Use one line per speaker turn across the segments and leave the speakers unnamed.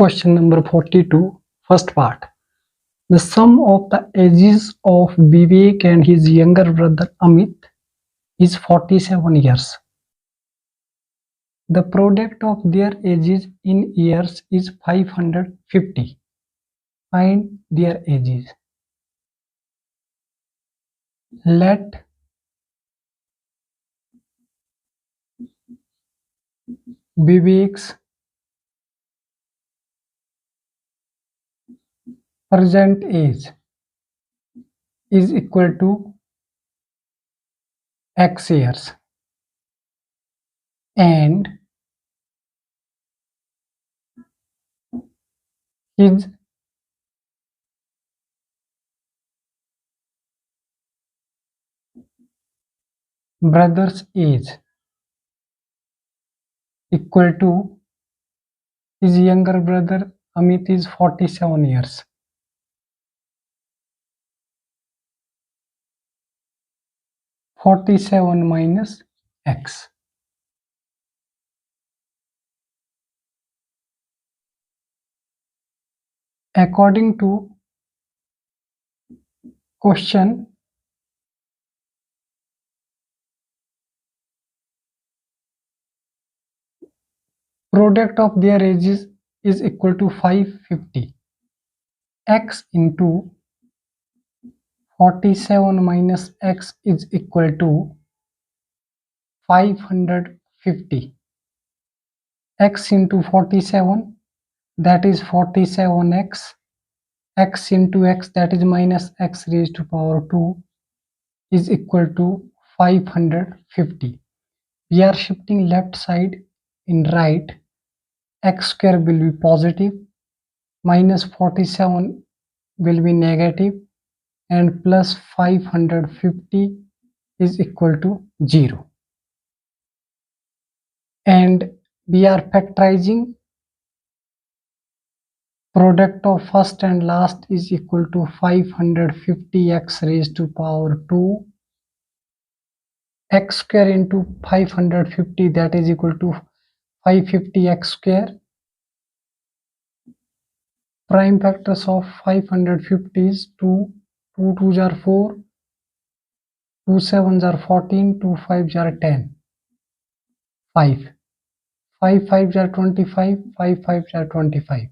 Question number 42, first part. The sum of the ages of Vivek and his younger brother Amit is 47 years. The product of their ages in years is 550. Find their ages. Let Vivek's present age is equal to X years and his brother's age equal to his younger brother Amit is 47 years. 47 minus X. According to question, product of their ages is equal to 550. X into 47 minus X is equal to 550. X into 47, that is 47x. X into X, that is minus X raised to power 2, is equal to 550. We are shifting left side in right. X square will be positive, minus 47 will be negative, and plus 550 is equal to 0. And we are factorizing. Product of first and last is equal to 550x raised to power 2. X square into 550, that is equal to 550x square. Prime factors of 550 is 2, 2 2s are 4, 2 7s are 14, 2 5s are 10, 5, 5 5s are 25, 5 5s are 25,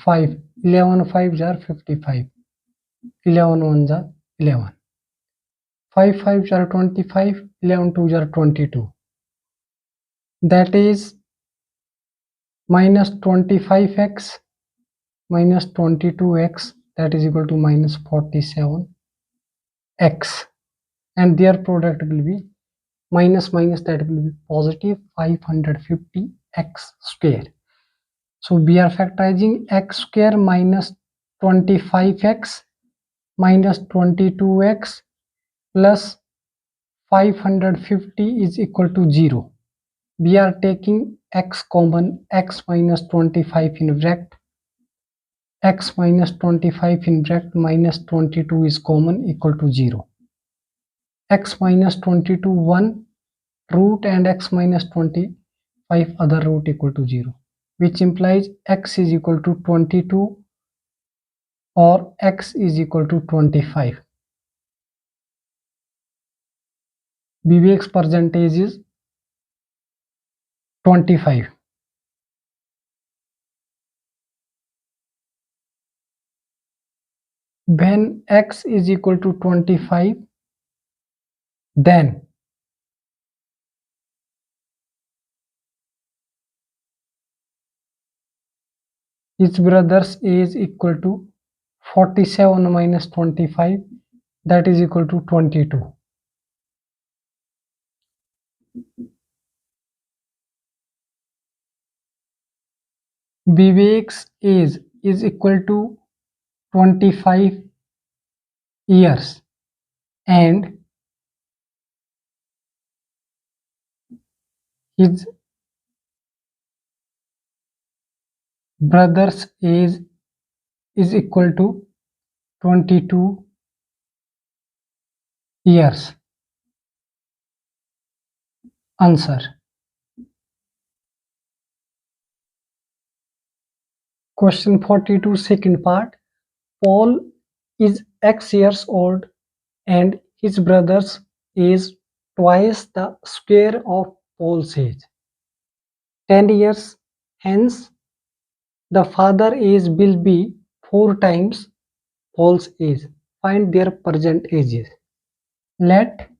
5, 11 5s are 55, 11 1s are 11, 5 5s are 25, 11 2s are 22. That is minus 25x minus 22x, that is equal to minus 47x, and their product will be minus minus, that will be positive 550x square. So we are factorizing x square minus 25x minus 22x plus 550 is equal to 0. We are taking x common, x minus 25 in bracket, x minus 25 in bracket minus 22 is common, equal to 0. X minus 22 1 root and x minus 25 other root equal to 0, which implies x is equal to 22 or x is equal to 25. Vivek's percentage is 25. When x is equal to 25, then his brother's age equal to 47 minus 25, that is equal to 22. Vivek's age is equal to 25 years and his brother's age is equal to 22 years. Answer. Question 42, second part. Paul is X years old and his brother's is twice the square of Paul's age. 10 years hence, the father age will be 4 times Paul's age. Find their present ages. Let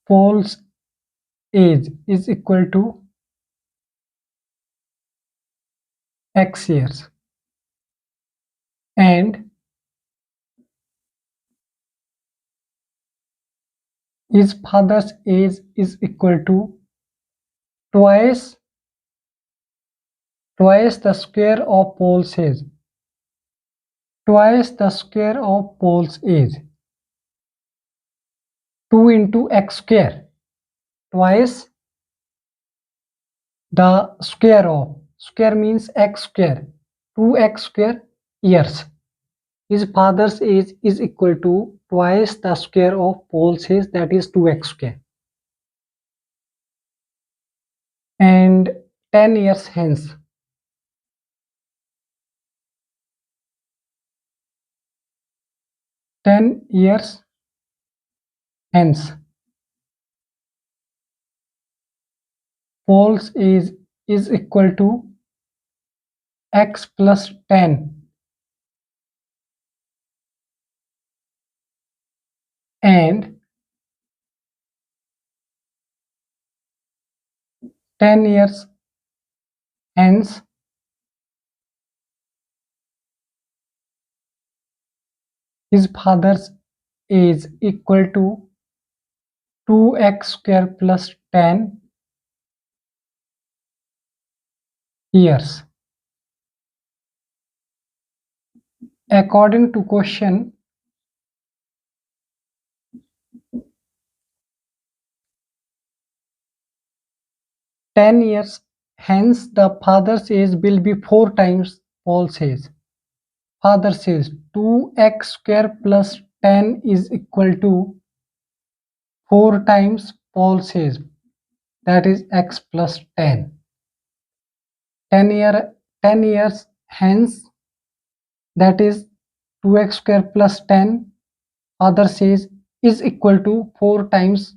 Paul's age is equal to X years and his father's age is equal to twice the square of Paul's age. Twice the square of Paul's age. 2 into x square. Twice the square of. Square means x square. 2x square years. His father's age is equal to twice the square of Paul's age, that is 2x square. And 10 years hence. 10 years hence. Paul's age is equal to x plus 10 and 10 years hence his father's age equal to 2x square plus 10 years. According to question, ten years hence the father's age will be 4 times Paul's age. Father says 2x square plus 10 is equal to 4 times Paul's age, that is x plus 10. 10 years hence, that is 2x square plus 10, father says, is equal to 4 times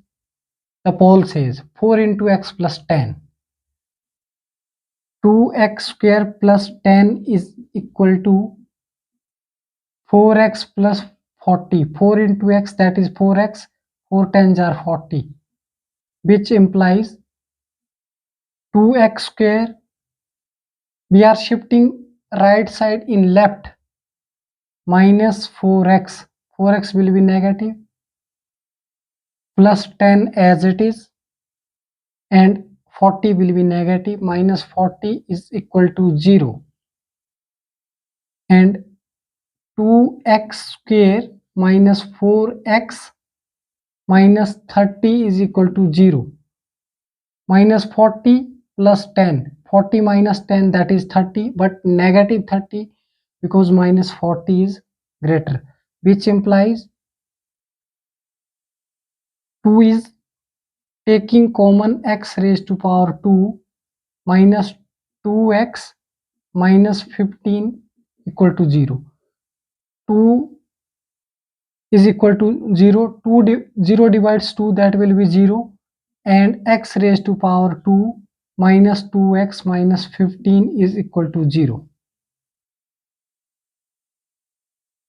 the Paul's age. 4 into x plus 10. 2x square plus 10 is equal to 4x plus 40. 4 into x, that is 4x. 4 tens are 40, which implies 2x square. We are shifting right side in left, minus 4x. 4x will be negative, plus 10 as it is, and 40 will be negative. Minus 40 is equal to 0, and 2x square minus 4x minus 30 is equal to 0. Minus 40 plus 10. 40 minus 10, that is 30, but negative 30 because minus 40 is greater, which implies 2 is taking common x raised to power 2 minus 2x minus 15 equal to 0. 2 is equal to 0. 0 divides 2, that will be 0, and x raised to power 2 minus 2x minus 15 is equal to 0.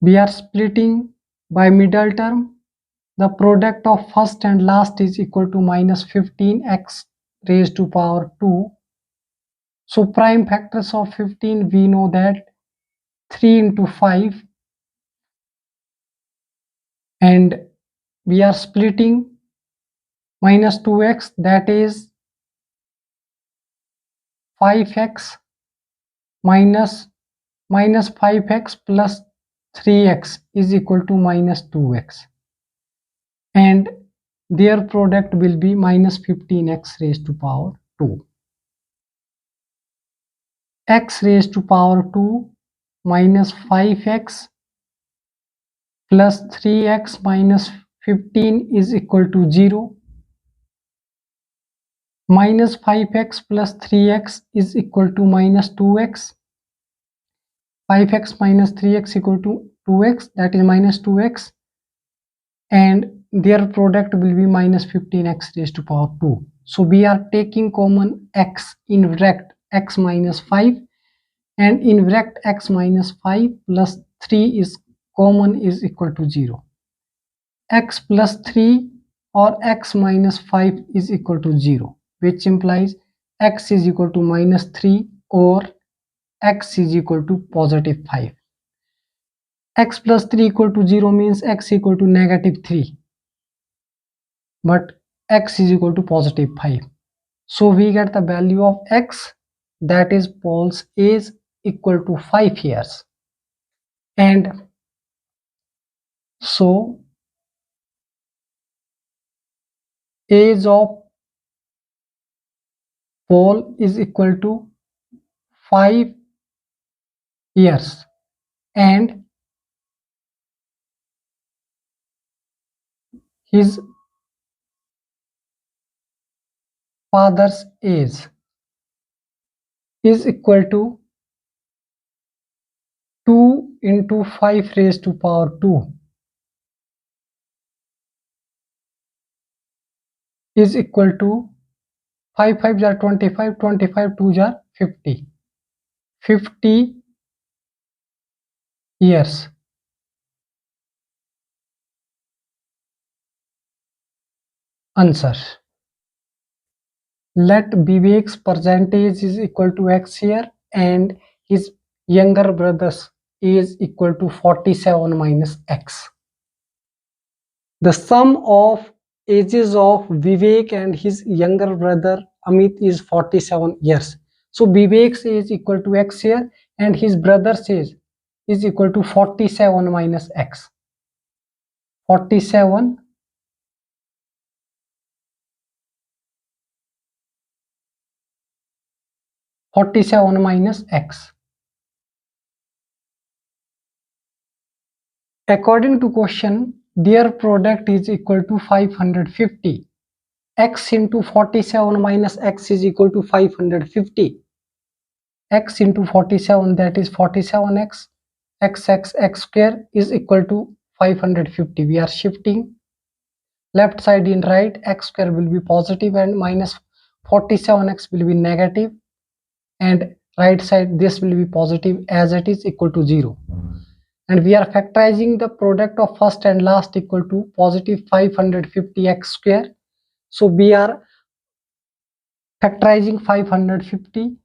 We are splitting by middle term. The product of first and last is equal to minus 15x raised to power 2. So prime factors of 15, we know that 3 into 5, and we are splitting minus 2x, that is 5x minus 5x plus 3x is equal to minus 2x, and their product will be minus 15x raised to power 2. X raised to power 2 minus 5x plus 3x minus 15 is equal to 0. minus 5x plus 3x is equal to minus 2x. 5x minus 3x equal to 2x, that is minus 2x, and their product will be minus 15x raised to power 2. So we are taking common x in bracket x minus 5, and in bracket x minus 5 plus 3 is common is equal to 0. X plus 3 or x minus 5 is equal to 0, which implies x is equal to minus 3 or x is equal to positive 5. X plus 3 equal to 0 means x equal to negative 3, but x is equal to positive 5. So we get the value of x, that is Paul's age, equal to 5 years. And so age of Paul is equal to 5 years, and his father's age is equal to 2 into 5 raised to power 2 is equal to 5 5 are 25, 25 2 are 50. 50 years. Answer. Let Vivek's percentage is equal to x here, and his younger brother's is equal to 47 minus x. The sum of ages of Vivek and his younger brother Amit is 47 years. So Vivek's age equal to x here, and his brother's age is equal to 47 minus x. 47 minus x. According to question, their product is equal to 550. X into 47 minus x is equal to 550. X into 47, that is 47x. X square is equal to 550. We are shifting left side in right. X square will be positive and minus 47x will be negative, and right side this will be positive as it is equal to 0. And we are factorizing the product of first and last equal to positive 550x square. So we are factorizing 550.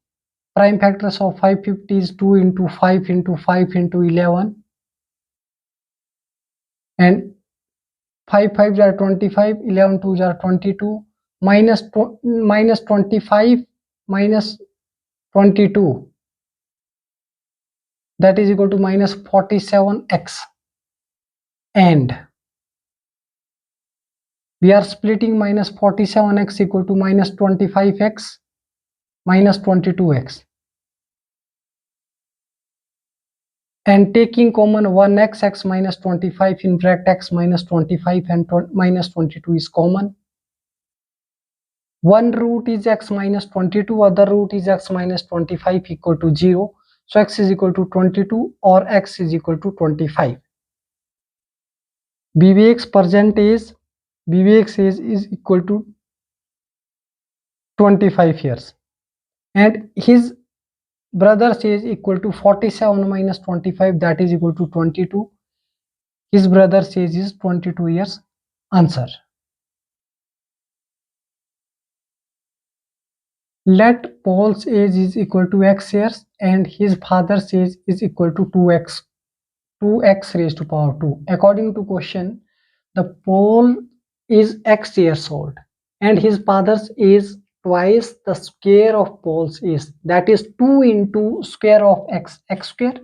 Prime factors of 550 is 2 into 5 into 5 into 11, and 5 5s are 25, 11 2s are 22, minus 25 minus 22, that is equal to minus 47x, and we are splitting minus 47x equal to minus 25x minus 22x, and taking common 1x, x minus 25 in bracket x minus 25 and minus 22 is common. One root is x minus 22, other root is x minus 25 equal to 0. So x is equal to 22 or x is equal to 25. Vivek's percentage, Vivek's age is equal to 25 years, and his brother's age equal to 47 minus 25, that is equal to 22. His brother's age is 22 years. Answer. Let Paul's age is equal to x years and his father's age is equal to 2x raised to power 2. According to question, the Paul is x years old and his father's is twice the square of Paul's is, that is 2 into square of x square,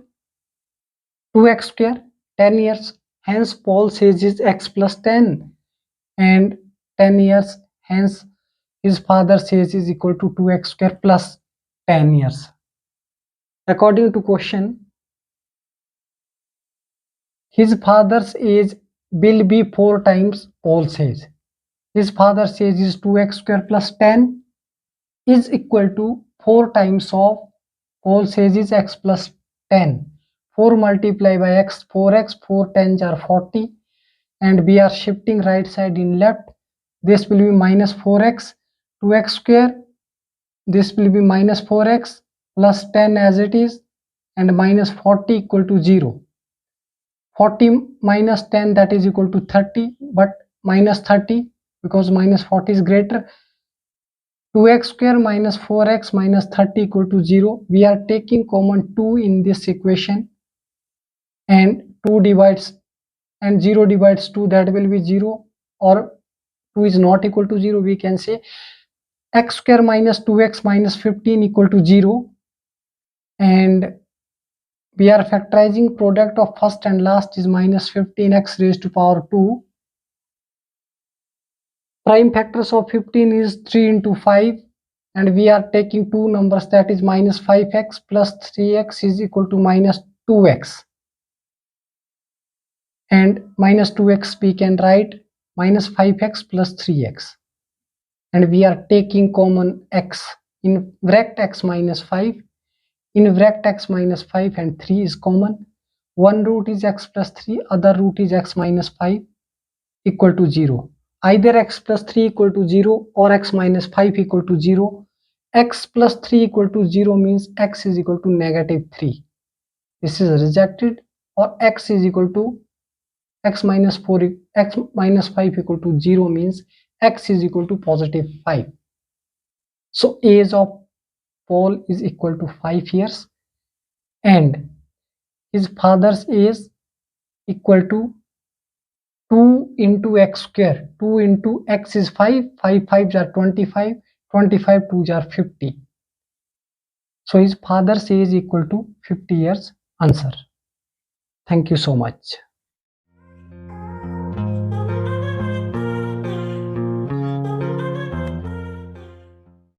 2x square, 10 years. Hence Paul's age is x plus 10 and 10 years. Hence his father's age is equal to 2x square plus 10 years. According to question, his father's age will be 4 times Paul's age. His father's age is 2x square plus 10 is equal to 4 times of Paul's age is x plus 10. 4 multiplied by x, 4x, 4 10s are 40, and we are shifting right side in left. This will be minus 4x, 2x square. This will be minus 4x plus 10 as it is, and minus 40 equal to 0. 40 minus 10, that is equal to 30, but minus 30 because minus 40 is greater. 2x square minus 4x minus 30 equal to 0. We are taking common 2 in this equation, and 2 divides and 0 divides 2, that will be 0, or 2 is not equal to 0. We can say x square minus 2x minus 15 equal to 0, and we are factorizing product of first and last is minus 15x raised to power 2. Prime factors of 15 is 3 into 5, and we are taking two numbers, that is minus 5x plus 3x is equal to minus 2x, and minus 2x we can write minus 5x plus 3x, and we are taking common x in bracket x minus 5, in bracket x minus 5, and 3 is common. One root is x plus 3, other root is x minus 5 equal to 0. Either x plus 3 equal to 0 or x minus 5 equal to 0. X plus 3 equal to 0 means x is equal to negative 3. This is rejected. Or x is equal to x minus 4, x minus 5 equal to 0 means x is equal to positive 5. So age of Paul is equal to 5 years, and his father's age equal to 2 into x square. 2 into x is 5, 5 5s are 25, 25 2s are 50. So his father's age equal to 50 years. Answer. Thank you so much.